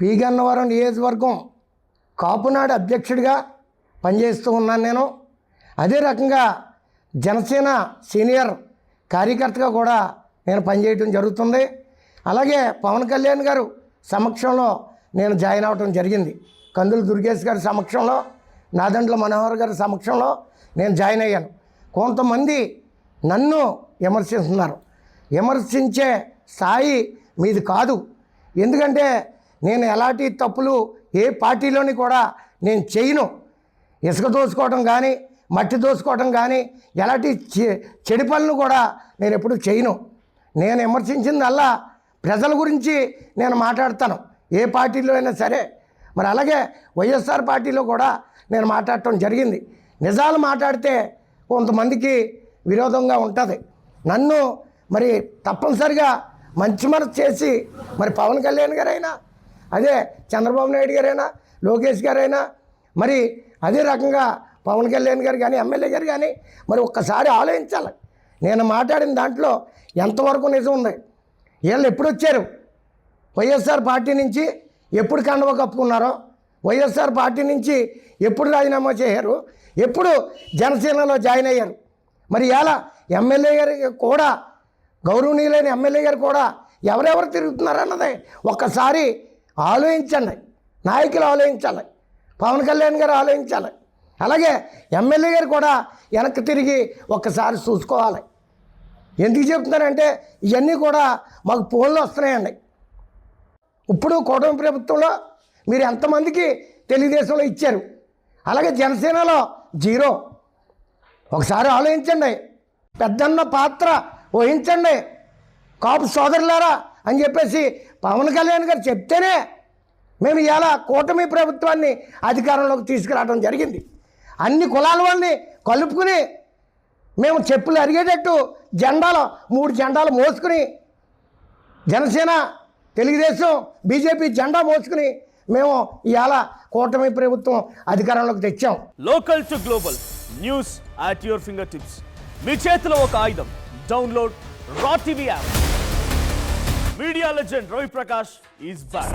పీగన్నవరం నియోజకవర్గం కాపునాడు అధ్యక్షుడిగా పనిచేస్తూ ఉన్నాను నేను. అదే రకంగా జనసేన సీనియర్ కార్యకర్తగా కూడా నేను పనిచేయడం జరుగుతుంది. అలాగే పవన్ కళ్యాణ్ గారు సమక్షంలో నేను జాయిన్ అవ్వడం జరిగింది. కందులు దుర్గేష్ గారి సమక్షంలో, నాదండ్ల మనోహర్ గారి సమక్షంలో నేను జాయిన్ అయ్యాను. కొంతమంది నన్ను విమర్శిస్తున్నారు. విమర్శించే స్థాయి మీది కాదు. ఎందుకంటే నేను ఎలాంటి తప్పులు ఏ పార్టీలోని కూడా నేను చేయను. ఇసుక దోసుకోవడం కానీ, మట్టి దోసుకోవడం కానీ, ఎలాంటి చెడు పనులు కూడా నేను ఎప్పుడు చేయను. నేను విమర్శించిందల్లా ప్రజల గురించి నేను మాట్లాడతాను, ఏ పార్టీలో అయినా సరే. మరి అలాగే వైఎస్ఆర్ పార్టీలో కూడా నేను మాట్లాడటం జరిగింది. నిజాలు మాట్లాడితే కొంతమందికి విరోధంగా ఉంటుంది. నన్ను మరి తప్పనిసరిగా మంచి మనసు చేసి మరి పవన్ కళ్యాణ్ గారైనా, అదే చంద్రబాబు నాయుడు గారైనా, లోకేష్ గారైనా, మరి అదే రకంగా పవన్ కళ్యాణ్ గారు కానీ, ఎమ్మెల్యే గారు కానీ మరి ఒక్కసారి ఆలోచించాలి. నేను మాట్లాడిన దాంట్లో ఎంతవరకు నిజం ఉంది. వీళ్ళు ఎప్పుడు వచ్చారు, వైఎస్ఆర్ పార్టీ నుంచి ఎప్పుడు కండువ కప్పుకున్నారో, వైఎస్ఆర్ పార్టీ నుంచి ఎప్పుడు రాజీనామా చేశారు, ఎప్పుడు జనసేనలో జాయిన్ అయ్యారు. మరి ఇలా ఎమ్మెల్యే గారు కూడా, గౌరవనీయులైన ఎమ్మెల్యే గారు కూడా ఎవరెవరు తిరుగుతున్నారన్నది ఒక్కసారి ఆలోచించండి. నాయకులు ఆలోచించాలి, పవన్ కళ్యాణ్ గారు ఆలోచించాలి. అలాగే ఎమ్మెల్యే గారు కూడా వెనక్కి తిరిగి ఒక్కసారి చూసుకోవాలి. ఎందుకు చెప్తున్నారంటే ఇవన్నీ కూడా మాకు ఫోన్లు వస్తున్నాయండి. ఇప్పుడు కూటమి ప్రభుత్వంలో మీరు ఎంతమందికి తెలుగుదేశంలో ఇచ్చారు, అలాగే జనసేనలో 0. ఒకసారి ఆలోచించండి, పెద్దన్న పాత్ర వహించండి కాపు సోదరులారా అని చెప్పేసి పవన్ కళ్యాణ్ గారు చెప్తేనే మేము ఇలా కూటమి ప్రభుత్వాన్ని అధికారంలోకి తీసుకురావడం జరిగింది. అన్ని కులాల వాళ్ళని కలుపుకుని మేము చెప్పులు అరిగేటట్టు జెండాలు 3 జెండాలు మోసుకుని, జనసేన, తెలుగుదేశం, బీజేపీ జెండా మోసుకుని మేము ఇవాళ కూటమి ప్రభుత్వం అధికారంలోకి తెచ్చాం. Local to global news at your fingertips. మీ చేతిలో ఒక ఆయుధం. డౌన్లోడ్ రా TV app. Media legend Ravi Prakash is back.